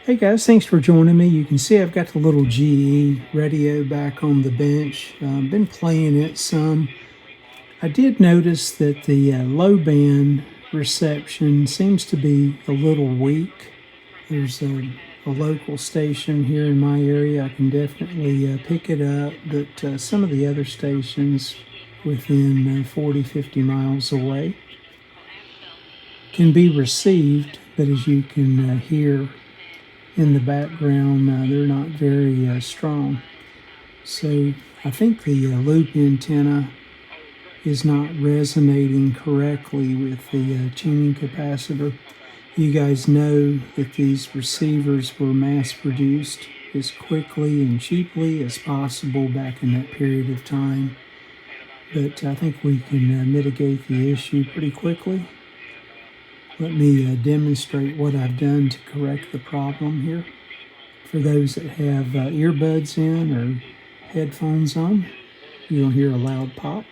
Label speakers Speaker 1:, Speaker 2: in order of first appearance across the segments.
Speaker 1: Hey guys, thanks for joining me. You can see I've got the little GE radio back on the bench. Been playing it some. I did notice that the low band reception seems to be a little weak. There's a local station here in my area. I can definitely pick it up, but some of the other stations within 40, 50 miles away can be received, but as you can hear in the background, they're not very strong. So I think the loop antenna is not resonating correctly with the tuning capacitor. You guys know that these receivers were mass produced as quickly and cheaply as possible back in that period of time. But I think we can mitigate the issue pretty quickly. Let me demonstrate what I've done to correct the problem here. For those that have earbuds in or headphones on, you'll hear a loud pop.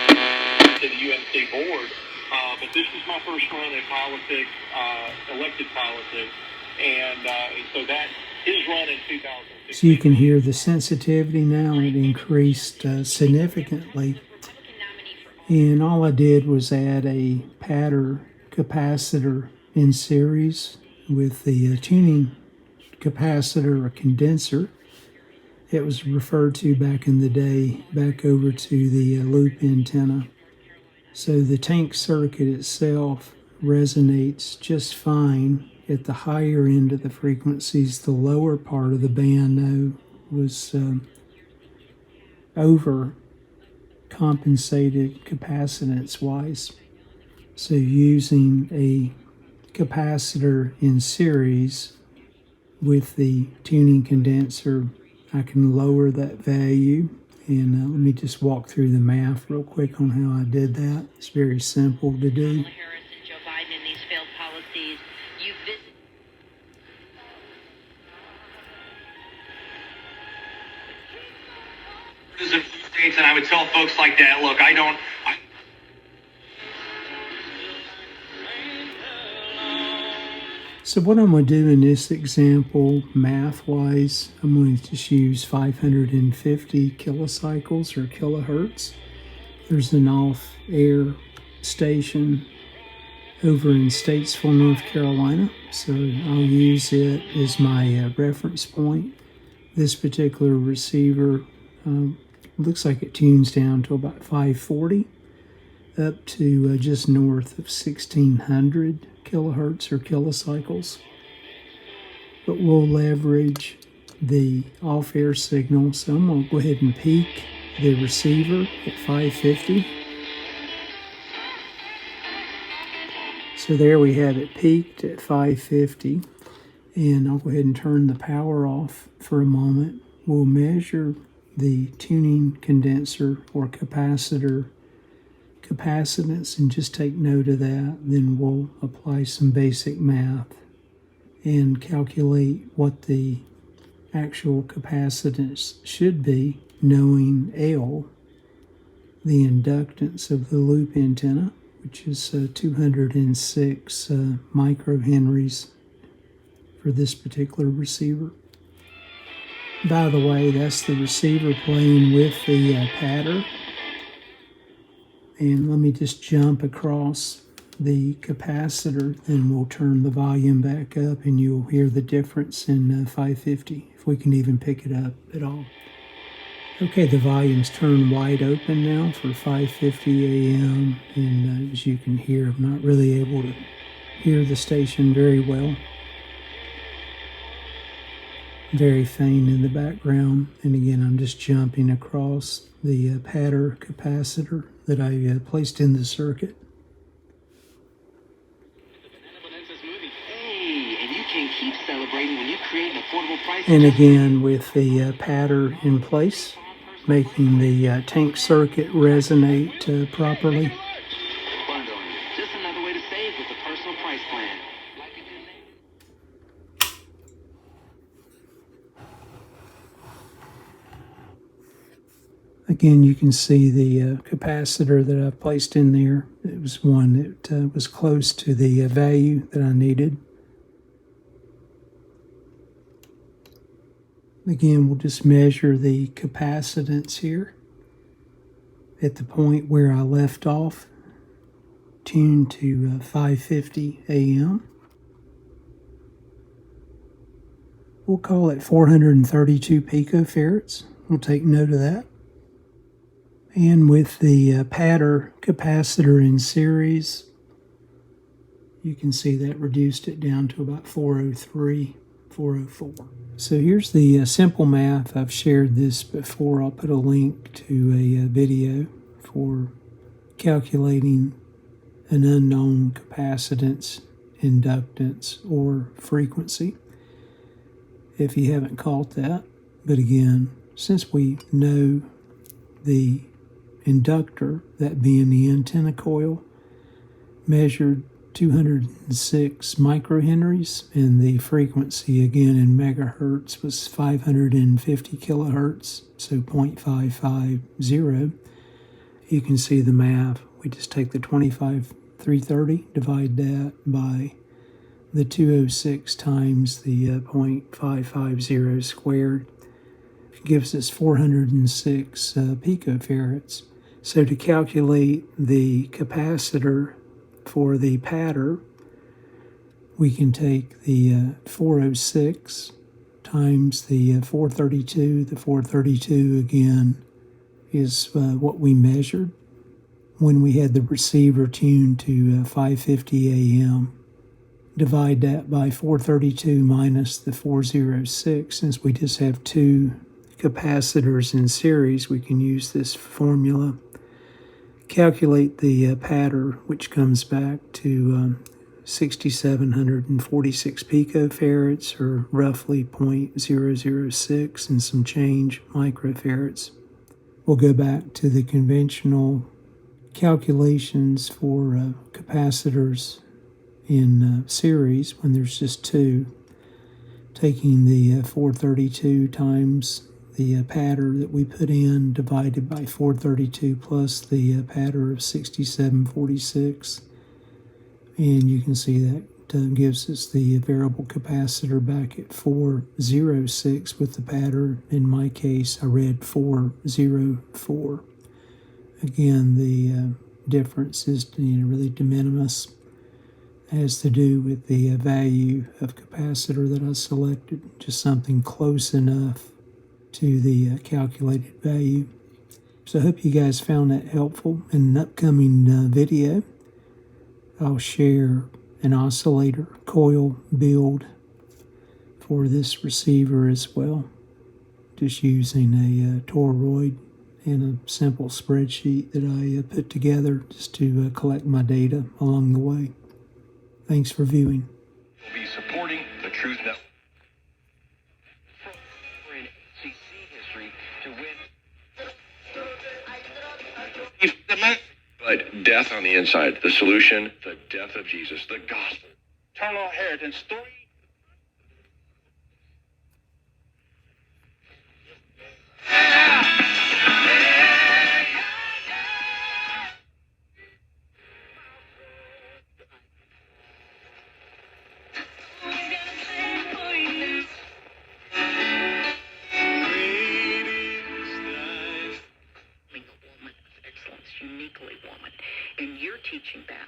Speaker 2: To the UNC board, but this is my first run in politics, elected politics, and so that his run in 2016.
Speaker 1: So you can hear the sensitivity now. It increased significantly. And all I did was add a capacitor in series with the tuning capacitor or condenser. It was referred to back in the day back over to the loop antenna. So the tank circuit itself resonates just fine at the higher end of the frequencies. The lower part of the band, though, was overcompensated capacitance-wise. So using a capacitor in series with the tuning condenser, I can lower that value. And let me just walk through the math real quick on how I did that. It's very simple to do.
Speaker 2: And I would tell folks like that, look,
Speaker 1: So what I'm going to do in this example, math-wise, I'm going to just use 550 kilocycles or kilohertz. There's an off-air station over in Statesville, North Carolina, so I'll use it as my reference point. This particular receiver looks like it tunes down to about 540 up to just north of 1600 kilohertz or kilocycles. But we'll leverage the off-air signal, so I'm going to go ahead and peak the receiver at 550. So there we have it peaked at 550, and I'll go ahead and turn the power off for a moment. We'll measure the tuning condenser or capacitor capacitance and just take note of that. Then we'll apply some basic math and calculate what the actual capacitance should be, knowing L, the inductance of the loop antenna, which is 206 microhenries for this particular receiver. By the way, that's the receiver playing with the pattern. And let me just jump across the capacitor, then we'll turn the volume back up and you'll hear the difference in 550, if we can even pick it up at all. Okay, the volume's turned wide open now for 5:50 a.m. and as you can hear, I'm not really able to hear the station very well. Very faint in the background, and again, I'm just jumping across the pattern capacitor that I placed in the circuit. And again, with the pattern in place, making the tank circuit resonate properly.
Speaker 2: Just another way to save with the personal price plan.
Speaker 1: Again, you can see the capacitor that I placed in there. It was one that was close to the value that I needed. Again, we'll just measure the capacitance here at the point where I left off, tuned to 550 AM. We'll call it 432 picofarads. We'll take note of that. And with the pattern capacitor in series, you can see that reduced it down to about 403, 404. So here's the simple math. I've shared this before. I'll put a link to a video for calculating an unknown capacitance, inductance, or frequency, if you haven't caught that. But again, since we know the inductor, that being the antenna coil, measured 206 microhenries, and the frequency again in megahertz was 550 kilohertz, so 0.550. You can see the math. We just take the 25,330, divide that by the 206 times the 0.550 squared. It gives us 406 picofarads. So to calculate the capacitor for the pattern, we can take the 406 times the 432. The 432 again is what we measured when we had the receiver tuned to 550 AM. Divide that by 432 minus the 406. Since we just have two capacitors in series, we can use this formula. Calculate the pattern, which comes back to 6,746 picofarads, or roughly 0.006 and some change microfarads. We'll go back to the conventional calculations for capacitors in series when there's just two, taking the 432 times the pattern that we put in, divided by 432 plus the pattern of 6746, and you can see that gives us the variable capacitor back at 406 with the pattern. In my case, I read 404. Again, the difference is really de minimis. It has to do with the value of capacitor that I selected, just something close enough to the calculated value. So I hope you guys found that helpful. In an upcoming video, I'll share an oscillator coil build for this receiver as well, just using a toroid and a simple spreadsheet that I put together just to collect my data along the way. Thanks for viewing.
Speaker 3: We'll be supporting the Truth Network. But death on the inside, the solution, the death of Jesus, the gospel, eternal inheritance, 3.
Speaker 4: Uniquely woman, and you're teaching that